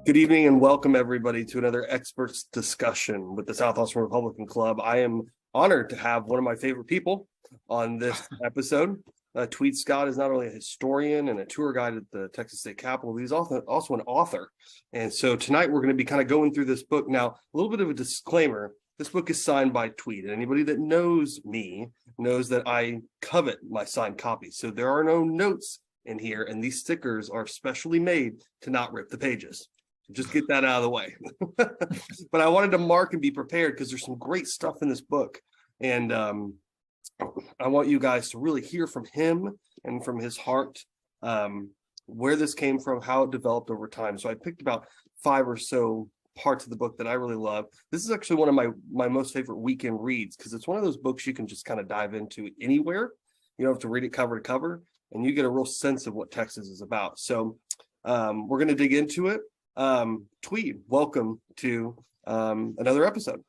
Good evening and welcome everybody to another experts discussion with the South Austin Republican Club. I am honored to have one of my favorite people on this episode. Tweed Scott is not only a historian and a tour guide at the Texas State Capitol, but he's also an author. And so tonight we're going to be kind of going through this book. Now, a little bit of a disclaimer. This book is signed by Tweed. And anybody that knows me knows that I covet my signed copies. So there are no notes in here, and these stickers are specially made to not rip the pages. Just get that out of the way. But I wanted to mark and be prepared because there's some great stuff in this book. And I want you guys to really hear from him and from his heart, where this came from, how it developed over time. So I picked about 5 or so parts of the book that I really love. This is actually one of my most favorite weekend reads because it's one of those books you can just kind of dive into anywhere. You don't have to read it cover to cover, and you get a real sense of what Texas is about. So we're going to dig into it. Tweed, welcome to another episode.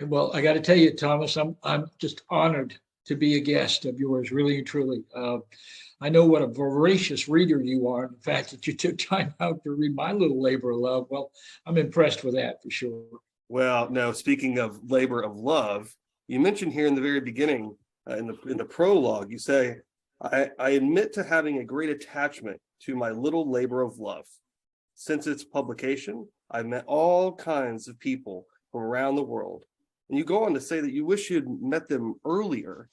Well, I got to tell you, Thomas, I'm just honored to be a guest of yours, really and truly. I know what a voracious reader you are. The fact that you took time out to read my little labor of love, well, I'm impressed with that for sure. Well, no, speaking of labor of love, you mentioned here in the very beginning, in the prologue, you say, I admit to having a great attachment to my little labor of love. Since its publication, I've met all kinds of people from around the world. And you go on to say that you wish you'd met them earlier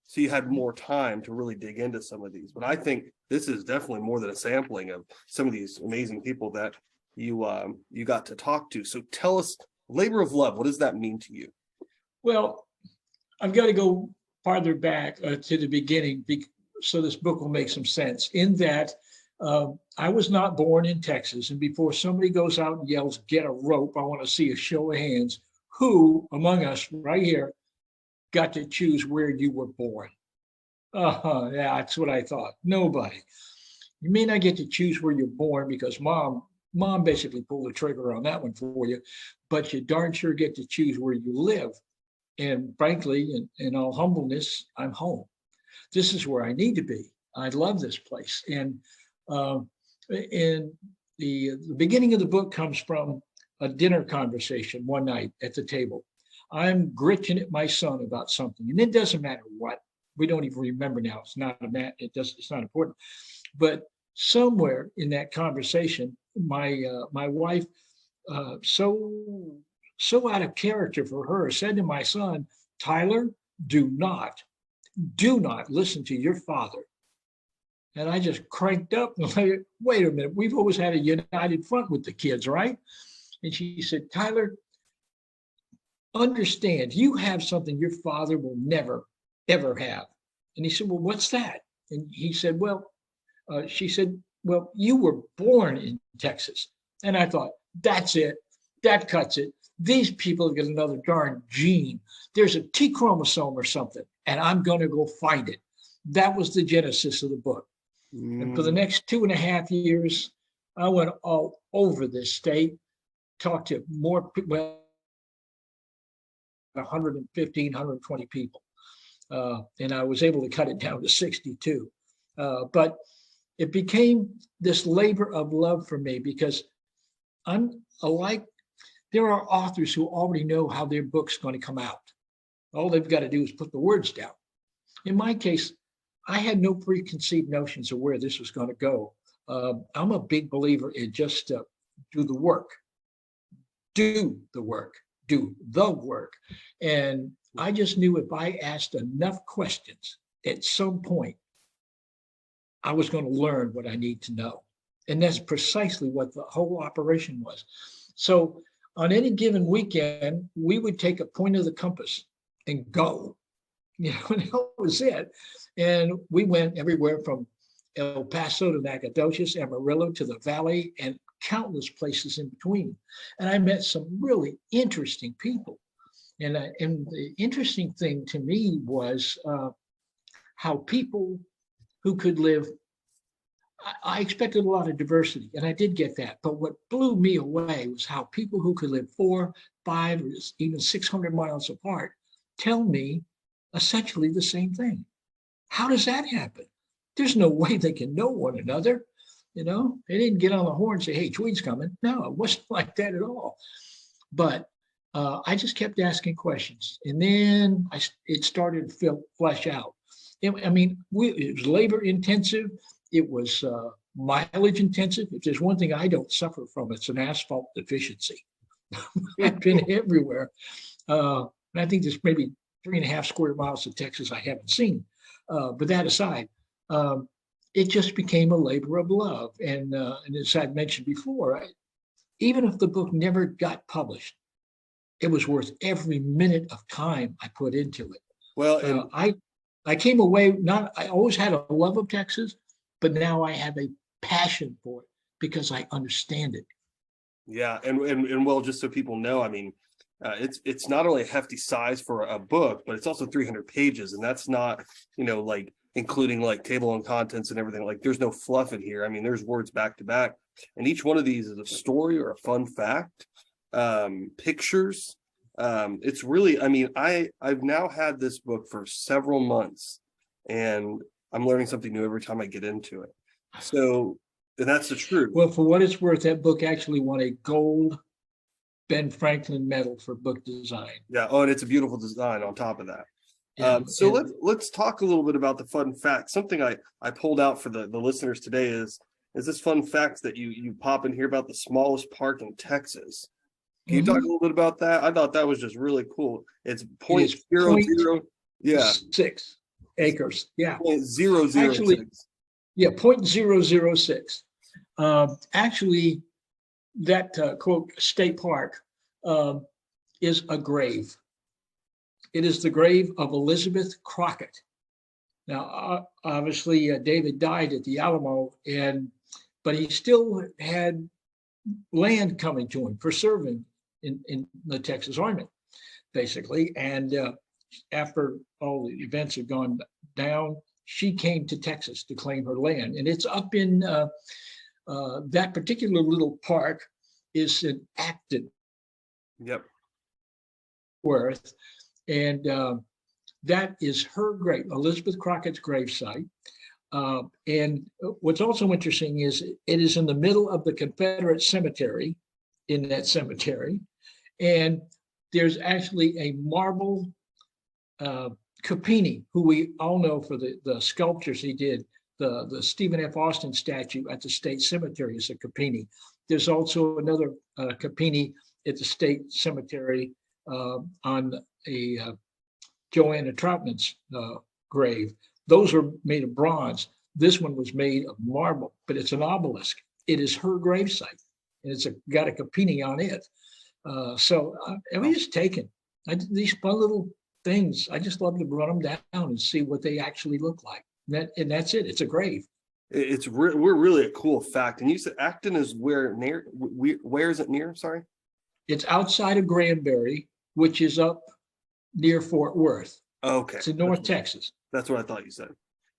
so you had more time to really dig into some of these. But I think this is definitely more than a sampling of some of these amazing people that you got to talk to. So tell us, labor of love, what does that mean to you? Well, I've got to go farther back to the beginning so this book will make some sense. In that, I was not born in Texas, and before somebody goes out and yells, "Get a rope," I want to see a show of hands. Who among us right here got to choose where you were born? Yeah, that's what I thought. Nobody. You may not get to choose where you're born because mom basically pulled the trigger on that one for you, but you darn sure get to choose where you live. And frankly, in all humbleness, I'm home. This is where I need to be. I love this place. And the beginning of the book comes from a dinner conversation one night at the table. I'm gritching at my son about something, and it doesn't matter what. We don't even remember now. It's not it's not important. But somewhere in that conversation, my wife, so out of character for her, said to my son, "Tyler, do not listen to your father." And I just cranked up and like, wait a minute, we've always had a united front with the kids, right? And she said, "Tyler, understand, you have something your father will never, ever have." And he said, "Well, what's that?" And he said, she said, "Well, you were born in Texas." And I thought, that's it. That cuts it. These people have got another darn gene. There's a T chromosome or something, and I'm going to go find it. That was the genesis of the book. And for the next 2.5 years, I went all over this state, talked to more people, well, 115, 120 people. And I was able to cut it down to 62. But it became this labor of love for me because there are authors who already know how their book's going to come out. All they've got to do is put the words down. In my case, I had no preconceived notions of where this was going to go. I'm a big believer in just do the work. Do the work. Do the work. And I just knew if I asked enough questions at some point, I was going to learn what I need to know. And that's precisely what the whole operation was. So on any given weekend, we would take a point of the compass and go. And that was it. And we went everywhere from El Paso to Nacogdoches, Amarillo to the Valley, and countless places in between. And I met some really interesting people. And the interesting thing to me was how people who could live, I expected a lot of diversity, and I did get that. But what blew me away was how people who could live 4, 5, or even 600 miles apart tell me essentially the same thing. How does that happen? There's no way they can know one another. They didn't get on the horn and say, hey, Tweed's coming. No, it wasn't like that at all. But I just kept asking questions. And then it started to flesh out. It was labor intensive. It was mileage intensive. If there's one thing I don't suffer from, it's an asphalt deficiency. I've been everywhere. And I think there's maybe 3.5 square miles of Texas I haven't seen. But that aside, it just became a labor of love. And as I mentioned before, even if the book never got published, it was worth every minute of time I put into it. Well, I came away, I always had a love of Texas, but now I have a passion for it because I understand it. Yeah, and well, just so people know, it's not only a hefty size for a book, but it's also 300 pages, and that's not, like including like table and contents and everything. Like there's no fluff in here. There's words back to back, and each one of these is a story or a fun fact, pictures. It's really, I've now had this book for several months, and I'm learning something new every time I get into it. So, and that's the truth. Well, for what it's worth, that book actually won a gold Ben Franklin medal for book design. Yeah. Oh, and it's a beautiful design on top of that. Let's talk a little bit about the fun fact. Something I pulled out for the listeners today is this fun fact that you pop in here about the smallest park in Texas. Can you talk a little bit about that? I thought that was just really cool. It's 0.00, yeah, 6 acres. Yeah. 0.006. Actually, yeah, 0.006. Actually, that quote state park is a grave. It is the grave of Elizabeth Crockett. Now, obviously, David died at the Alamo, but he still had land coming to him for serving in the Texas Army, basically. And after all the events had gone down, she came to Texas to claim her land. And it's up in that particular little park is in Acton. Yep. Worth. And that is her grave, Elizabeth Crockett's gravesite. And what's also interesting is it is in the middle of the Confederate cemetery, in that cemetery. And there's actually a marble Capini, who we all know for the sculptures he did, the Stephen F. Austin statue at the State Cemetery is a Capini. There's also another Capini at the State Cemetery on a Joanna Troutman's grave. Those are made of bronze. This one was made of marble, but it's an obelisk. It is her gravesite, and it's got a Capini on it. So it was just taken. These fun little things, I just love to run them down and see what they actually look like. And that's it. It's a grave. We're really a cool fact. And you said Acton is where is it near? Sorry. It's outside of Granbury, which is up near Fort Worth. Okay. It's in North Texas. That's what I thought you said.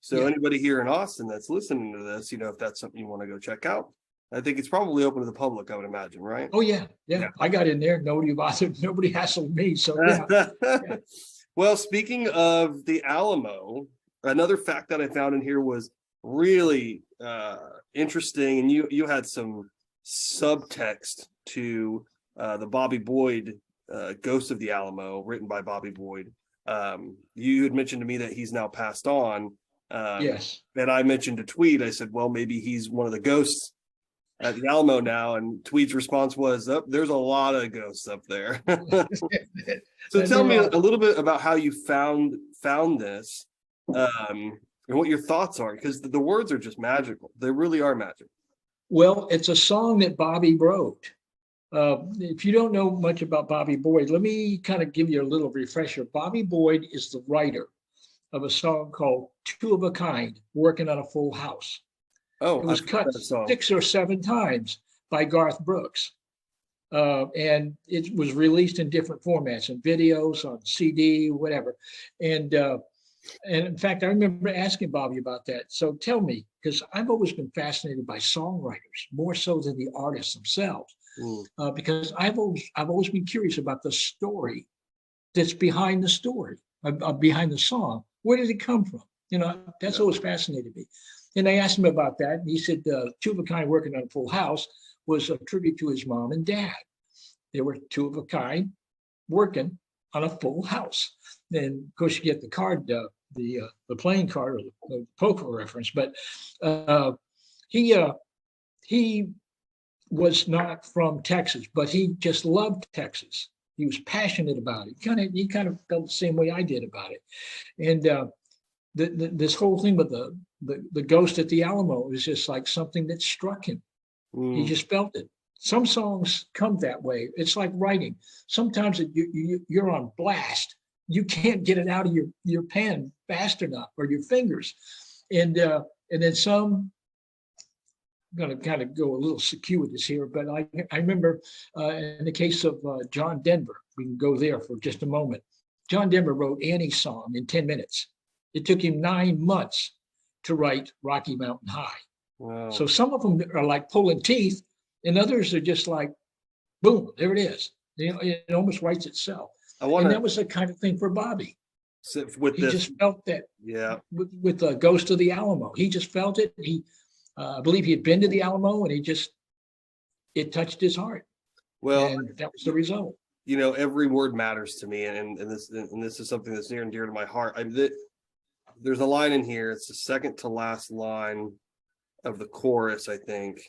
So anybody here in Austin that's listening to this, if that's something you want to go check out, I think it's probably open to the public, I would imagine, right? Oh, yeah. I got in there. Nobody hassled me. So, yeah. Well, speaking of the Alamo, another fact that I found in here was really interesting. And you had some subtext to the Bobby Boyd Ghost of the Alamo, written by Bobby Boyd. You had mentioned to me that he's now passed on. Yes. And I mentioned to Tweed, I said, well, maybe he's one of the ghosts at the Alamo now. And Tweed's response was, there's a lot of ghosts up there. So tell me a little bit about how you found this and what your thoughts are, because the words are just magical. They really are magical. Well, it's a song that Bobby wrote. If you don't know much about Bobby Boyd, let me kind of give you a little refresher. Bobby Boyd is the writer of a song called Two of a Kind, Working on a Full House. Oh, it was cut 6 or 7 times by Garth Brooks. And it was released in different formats, in videos, on CD, whatever. And in fact, I remember asking Bobby about that. So tell me, because I've always been fascinated by songwriters, more so than the artists themselves. Because I've always been curious about the story that's behind the story, behind the song. Where did it come from? That's always fascinated me. And I asked him about that. And he said, Two of a Kind working on Full House was a tribute to his mom and dad. They were two of a kind working on a full house. And of course, you get the card, the playing card or the poker reference. But he was not from Texas, but he just loved Texas. He was passionate about it. He kind of felt the same way I did about it. And this whole thing with the ghost at the Alamo was just like something that struck him. He just felt it. Some songs come that way. It's like writing. Sometimes you're on blast. You can't get it out of your pen fast enough, or your fingers. And then some, I'm going to kind of go a little circuitous here, but I remember in the case of John Denver, we can go there for just a moment. John Denver wrote Annie's song in 10 minutes. It took him 9 months to write Rocky Mountain High. Wow. So some of them are like pulling teeth, and others are just like, boom, there it is. You know, it almost writes itself. And that was the kind of thing for Bobby. He just felt that. Yeah. With the Ghost of the Alamo, he just felt it. I believe he had been to the Alamo, and it touched his heart. Well, and that was the result. You know, every word matters to me, and this is something that's near and dear to my heart. There's a line in here. It's the second to last line of the chorus, I think.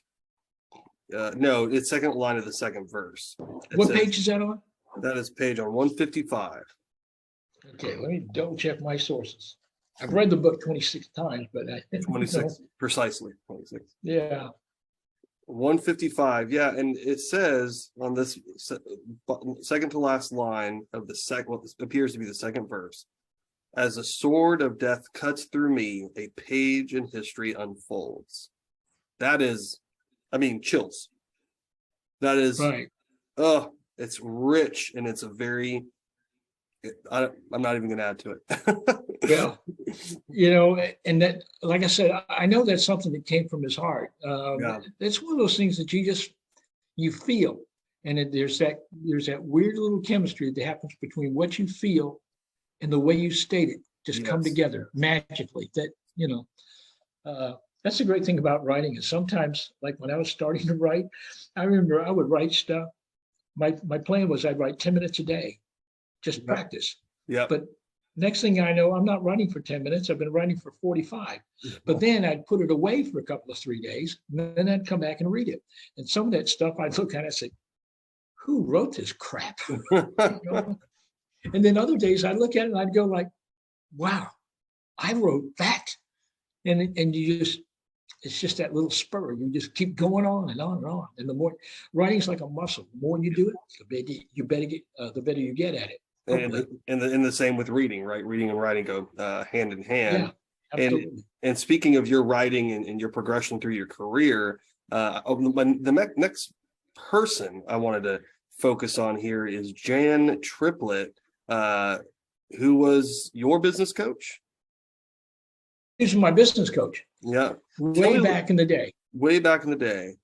No, it's second line of the second verse. What page is that on? That is page on 155. Okay, let me double check my sources. I've read the book 26 times, but 26, precisely 26. Yeah. 155, yeah, and it says on this second to last line of the second, what appears to be the second verse, as a sword of death cuts through me, a page in history unfolds. That is, I mean, chills. That is, right. It's rich, and it's a very, I'm not even going to add to it. Well, you know, and that, like I said, I know that's something that came from his heart. It's one of those things that you feel, and there's that weird little chemistry that happens between what you feel and the way you state it. Just come together magically. That, you know, that's the great thing about writing. Is sometimes, like when I was starting to write, I remember I would write stuff. My plan was I'd write 10 minutes a day, just practice. Yeah. But next thing I know, I'm not writing for 10 minutes. I've been writing for 45. But then I'd put it away for a couple of 3 days, and then I'd come back and read it. And some of that stuff I'd look at and say, who wrote this crap? You know? And then other days I'd look at it and I'd go like, wow, I wrote that. And you just, it's just that little spur. You just keep going on and on and on. And the more, writing's like a muscle. The more you do it, the better you get at it. And the same with reading, right? Reading and writing go hand in hand. Yeah, absolutely. And speaking of your writing and your progression through your career, the next person I wanted to focus on here is Jan Triplett, who was your business coach. He was my business coach. Yeah. Way back in the day. Way back in the day.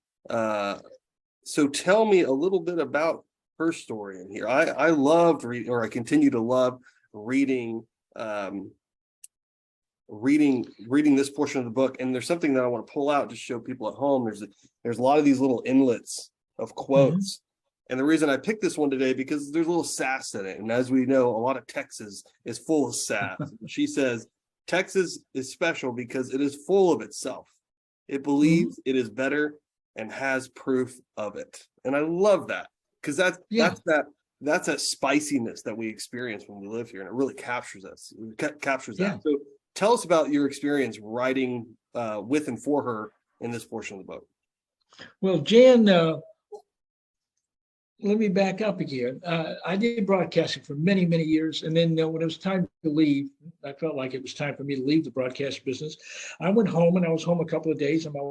So tell me a little bit about her story in here. I loved reading, or I continue to love reading this portion of the book. And there's something that I want to pull out to show people at home. There's a lot of these little inlets of quotes. Mm-hmm. And the reason I picked this one today, because there's a little sass in it. And as we know, a lot of Texas is full of sass. She says, Texas is special because it is full of itself. It believes it is better and has proof of it. And I love that, because that's that spiciness that we experience when we live here, and it really captures us. Captures that. So tell us about your experience writing with and for her in this portion of the book. Well, Jan, let me back up again. I did broadcasting for many, many years. And then when it was time to leave, I felt like it was time for me to leave the broadcast business. I went home, and I was home a couple of days, and my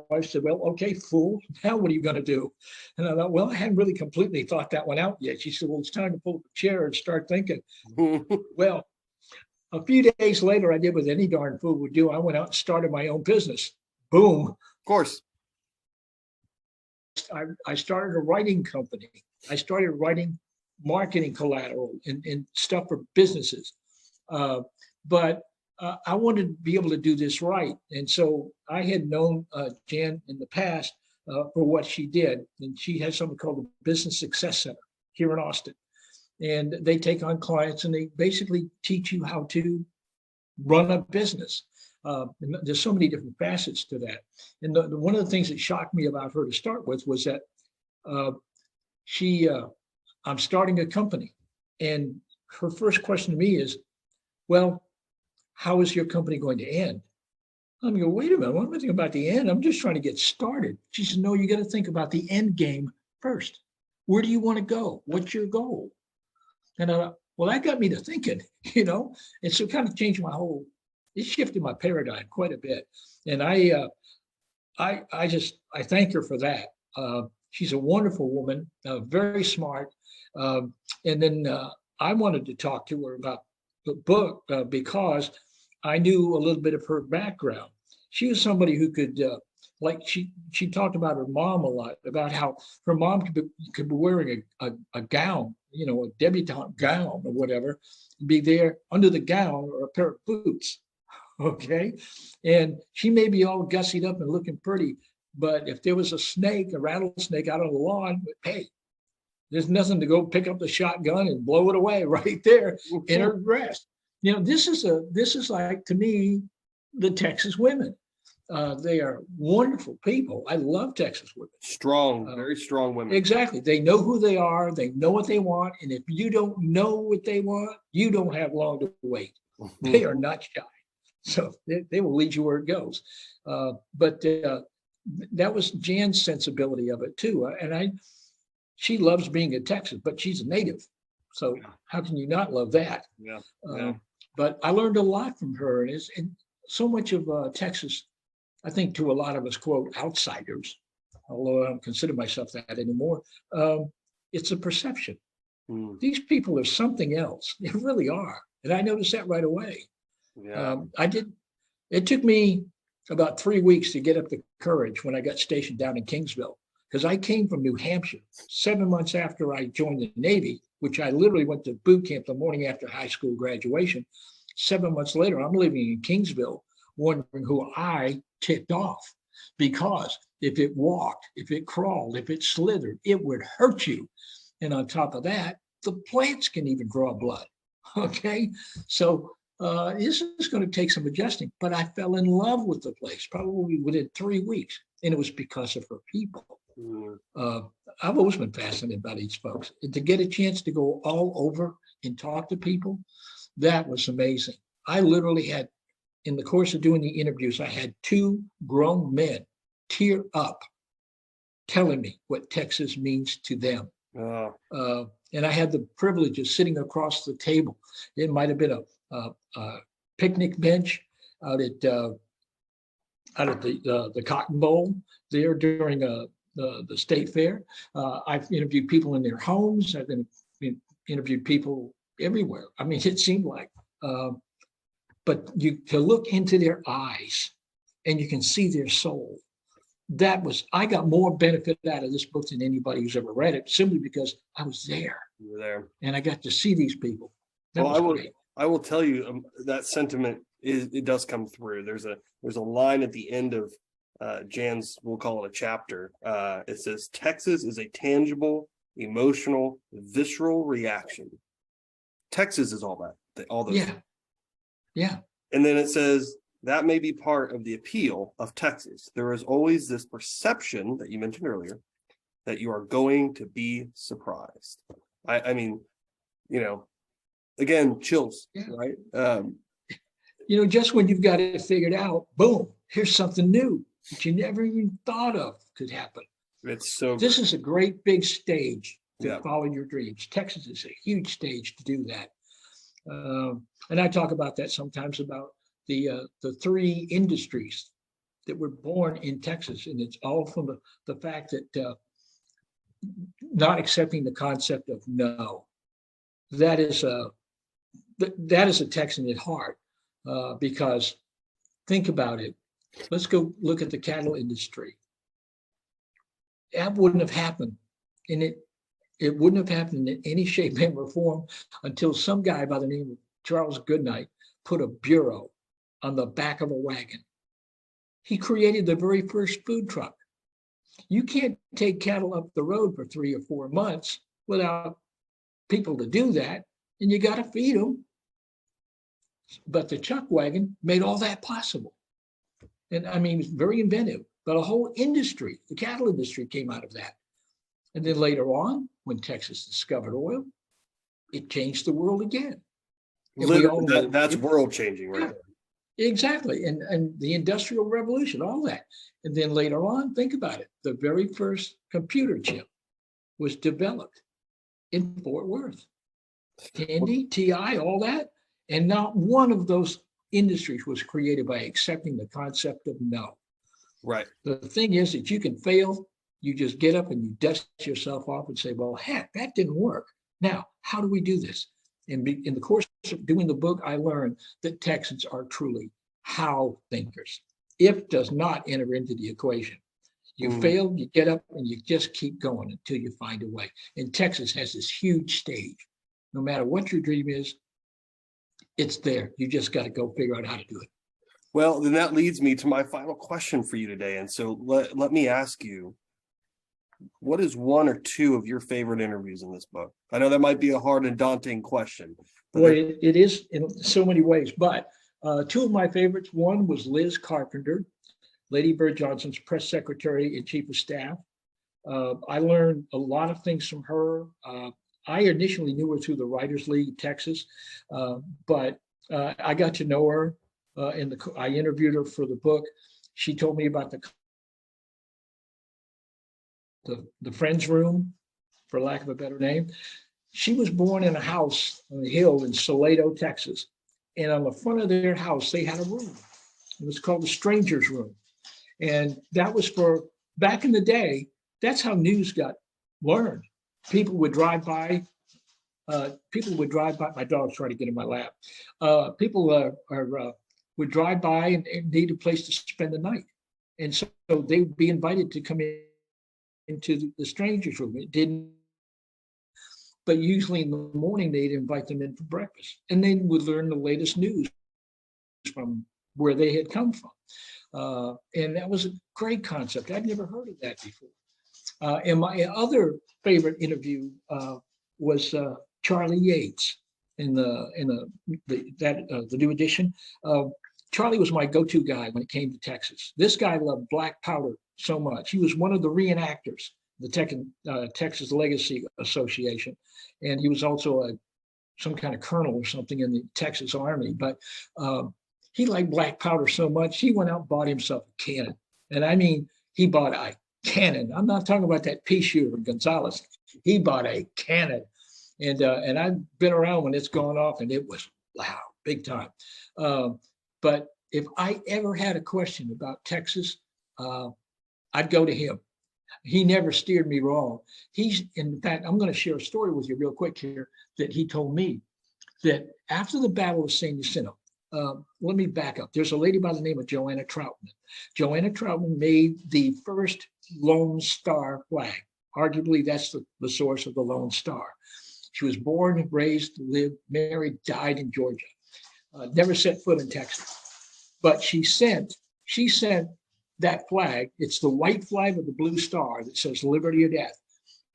wife said, well, okay, fool, now what are you going to do? And I thought, well, I hadn't really completely thought that one out yet. She said, well, it's time to pull up a chair and start thinking. Well, a few days later, I did what any darn fool would do. I went out and started my own business. Boom. Of course. I started a writing company. I started writing marketing collateral and stuff for businesses. But I wanted to be able to do this right. And so I had known Jan in the past for what she did. And she has something called the Business Success Center here in Austin. And they take on clients and they basically teach you how to run a business. And there's so many different facets to that. And one of the things that shocked me about her to start with was that I'm starting a company. And her first question to me is, well, how is your company going to end? I'm going, wait a minute, I'm not thinking about the end. I'm just trying to get started. She said, no, you got to think about the end game first. Where do you want to go? What's your goal? And well, that got me to thinking, and so it kind of changed it shifted my paradigm quite a bit. And I thank her for that. She's a wonderful woman, very smart. And then I wanted to talk to her about the book because I knew a little bit of her background. She was somebody who could, she talked about her mom a lot, about how her mom could be wearing a gown, a debutante gown or whatever, be there under the gown or a pair of boots. Okay. And she may be all gussied up and looking pretty, but if there was a rattlesnake out on the lawn, hey, there's nothing to go pick up the shotgun and blow it away right there in her dress. This is like, to me, the Texas women. They are wonderful people. I love Texas women. Strong, very strong women. Exactly. They know who they are. They know what they want. And if you don't know what they want, you don't have long to wait. They are not shy. So they will lead you where it goes. But that was Jan's sensibility of it too. She loves being in Texas, but she's a native. So how can you not love that? Yeah. But I learned a lot from her. And so much of Texas, I think to a lot of us, quote, outsiders, although I don't consider myself that anymore, it's a perception. These people are something else. They really are. And I noticed that right away. Yeah. It took me about 3 weeks to get up the courage when I got stationed down in Kingsville, because I came from New Hampshire 7 months after I joined the Navy, which I literally went to boot camp the morning after high school graduation. 7 months later, I'm living in Kingsville, wondering who I ticked off, because if it walked, if it crawled, if it slithered, it would hurt you. And on top of that, the plants can even draw blood. Okay. So this is going to take some adjusting, but I fell in love with the place probably within 3 weeks. And it was because of her people. I've always been fascinated by these folks. And to get a chance to go all over and talk to people, that was amazing. I literally had, in the course of doing the interviews, I had 2 grown men tear up telling me what Texas means to them. And I had the privilege of sitting across the table. It might have been a picnic bench out at the Cotton Bowl there during the state fair. I've interviewed people in their homes. I've interviewed people everywhere. I mean, it seemed like, but to look into their eyes and you can see their soul. I got more benefit out of this book than anybody who's ever read it, simply because I was there. You were there. And I got to see these people. I will tell you that sentiment it does come through. There's a line at the end of Jan's, we'll call it a chapter. It says, Texas is a tangible, emotional, visceral reaction. Texas is all that. All those. Yeah. And then it says, that may be part of the appeal of Texas. There is always this perception that you mentioned earlier that you are going to be surprised. I mean, again, chills, right? Just when you've got it figured out, boom, here's something new that you never even thought of could happen. This is a great big stage to follow your dreams. Texas is a huge stage to do that. And I talk about that sometimes, about the 3 industries that were born in Texas. And it's all from the fact that not accepting the concept of no. That is a Texan at heart, because think about it. Let's go look at the cattle industry. That wouldn't have happened. And it wouldn't have happened in any shape, manner, or form until some guy by the name of Charles Goodnight put a bureau on the back of a wagon. He created the very first food truck. You can't take cattle up the road for 3 or 4 months without people to do that, and you got to feed them. But the chuck wagon made all that possible. And I mean, it's very inventive, but a whole industry, the cattle industry came out of that. And then later on, when Texas discovered oil, it changed the world again. That's world changing, right? Yeah, exactly. And the Industrial Revolution, all that. And then later on, think about it. The very first computer chip was developed in Fort Worth. Tandy, TI, all that. And not one of those industries was created by accepting the concept of no. Right. The thing is that you can fail. You just get up and you dust yourself off and say, well, heck, that didn't work. Now, how do we do this? And in the course of doing the book, I learned that Texans are truly how thinkers. If does not enter into the equation. You fail, you get up, and you just keep going until you find a way. And Texas has this huge stage. No matter what your dream is, it's there. You just got to go figure out how to do it. Well, then that leads me to my final question for you today. And so let me ask you, what is 1 or 2 of your favorite interviews in this book? I know that might be a hard and daunting question. Well, it is in so many ways, but 2 of my favorites, one was Liz Carpenter, Lady Bird Johnson's press secretary and chief of staff. I learned a lot of things from her. I initially knew her through the Writers League of Texas, but I got to know her I interviewed her for the book. She told me about the Friends Room, for lack of a better name. She was born in a house on the hill in Salado, Texas. And on the front of their house, they had a room. It was called the Stranger's Room. And that was for, back in the day, that's how news got learned. People would drive by. My dog's trying to get in my lap. People would drive by and need a place to spend the night. And so they would be invited to come into the Stranger's Room. It didn't, but usually in the morning, they'd invite them in for breakfast. And they would learn the latest news from where they had come from. And that was a great concept. I'd never heard of that before. And my other favorite interview was Charlie Yates in the new edition. Charlie was my go-to guy when it came to Texas. This guy loved black powder so much. He was one of the reenactors, the Texas Legacy Association, and he was also some kind of colonel or something in the Texas Army. But he liked black powder so much, he went out and bought himself a cannon. And I mean, he bought a cannon. I'm not talking about that pea shooter Gonzalez. He bought a cannon. And I've been around when it's gone off, and it was loud, big time. But if I ever had a question about Texas, I'd go to him. He never steered me wrong. In fact, I'm going to share a story with you real quick here that he told me that after the Battle of San Jacinto, let me back up. There's a lady by the name of Joanna Troutman. Joanna Troutman made the first Lone Star flag. Arguably, that's the source of the Lone Star. She was born, raised, lived, married, died in Georgia. Never set foot in Texas. But she sent that flag. It's the white flag with the blue star that says liberty or death.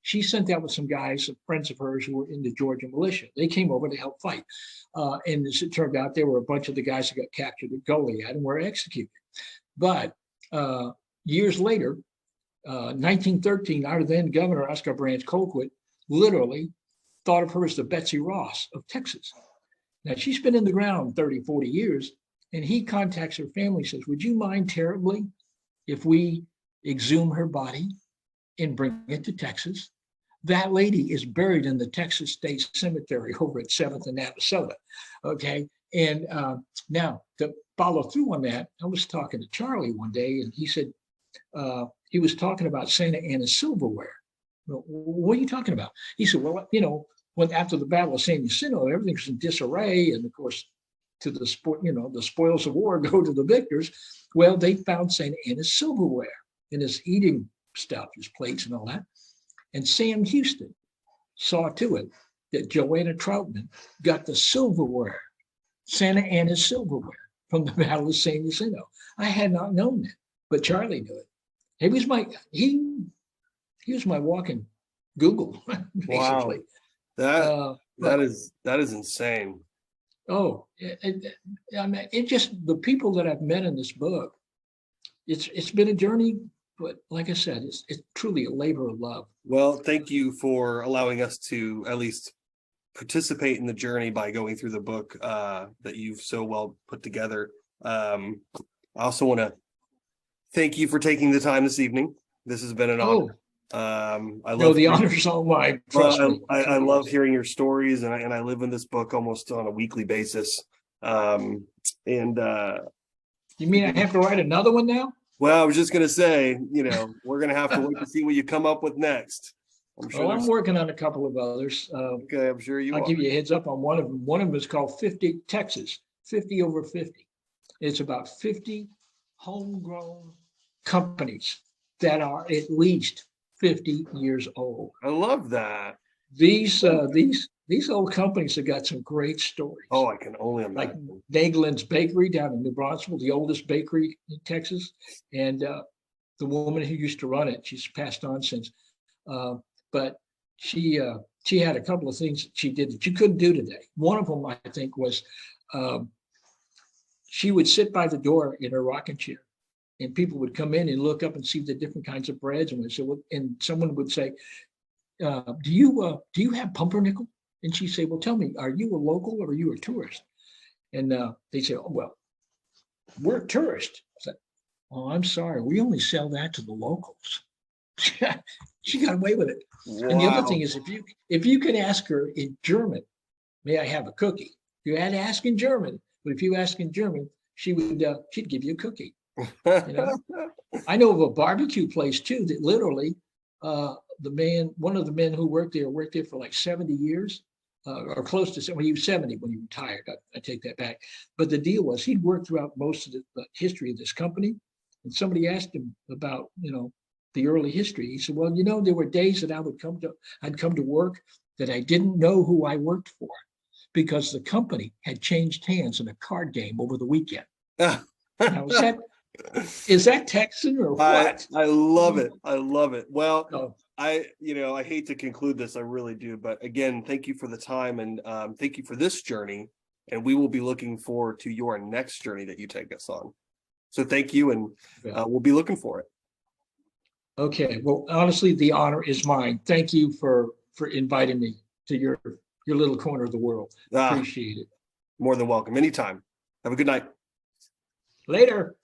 She sent that with some guys, friends of hers who were in the Georgia militia. They came over to help fight. And as it turned out, there were a bunch of the guys who got captured at Goliad and were executed. But years later, 1913, our then governor, Oscar Branch Colquitt, literally thought of her as the Betsy Ross of Texas. Now, she's been in the ground 30, 40 years, and he contacts her family, says, would you mind terribly if we exhume her body and bring it to Texas? That lady is buried in the Texas State Cemetery over at 7th and Navasota, okay? And now, to follow through on that, I was talking to Charlie one day, and he said, he was talking about Santa Ana silverware. Well, what are you talking about? He said, well, when after the Battle of San Jacinto, everything was in disarray, and of course, to the the spoils of war go to the victors. Well, they found Santa Ana's silverware in his eating stuff, his plates and all that. And Sam Houston saw to it that Joanna Troutman got the silverware, Santa Ana's silverware. from the Battle of San Jacinto. I had not known that, but Charlie knew it. He was my walking Google, basically. Wow. That But that is insane. oh, I mean, it just the people that I've met in this book. It's been a journey, but like I said, it's truly a labor of love. Well, thank you for allowing us to at least participate in the journey by going through the book that you've so well put together. I also want to thank you for taking the time this evening. This has been an honor. I love the honor's all mine. Trust me. I love hearing your stories, and I live in this book almost on a weekly basis. You mean I have to write another one now? Well, I was just gonna say, we're gonna have to wait to see what you come up with next. I'm sure. I'm working on a couple of others. Okay, I'm sure I'll give you a heads up on one of them. One of them is called 50 Texas, 50 over 50. It's about 50 homegrown companies that are at least 50 years old. I love that. These old companies have got some great stories. Oh, I can only Like imagine. Nagelin's Bakery down in New Braunfels, the oldest bakery in Texas. And the woman who used to run it, she's passed on since. But she had a couple of things that she did that you couldn't do today. One of them, I think, was she would sit by the door in her rocking chair, and people would come in and look up and see the different kinds of breads. And someone would say, do you have pumpernickel? And she'd say, well, tell me, are you a local or are you a tourist? And they say, oh, well, we're tourists. I said, oh, I'm sorry, we only sell that to the locals. She got away with it. Wow. And the other thing is, if you could ask her in German, may I have a cookie? You had to ask in German, but if you ask in German, she'd give you a cookie. I know of a barbecue place too that literally one of the men who worked there for like 70 years, or close to 70. He was 70 when he retired. I take that back. But the deal was he'd worked throughout most of the history of this company, and somebody asked him about the early history. He said, well, there were days that I'd come to work that I didn't know who I worked for because the company had changed hands in a card game over the weekend. Now, is that Texan or what? I love it. I love it. Well, I hate to conclude this. I really do. But again, thank you for the time, and thank you for this journey. And we will be looking forward to your next journey that you take us on. So thank you, and we'll be looking for it. Okay. Well, honestly, the honor is mine. Thank you for inviting me to your little corner of the world. Appreciate it. More than welcome. Anytime. Have a good night. Later.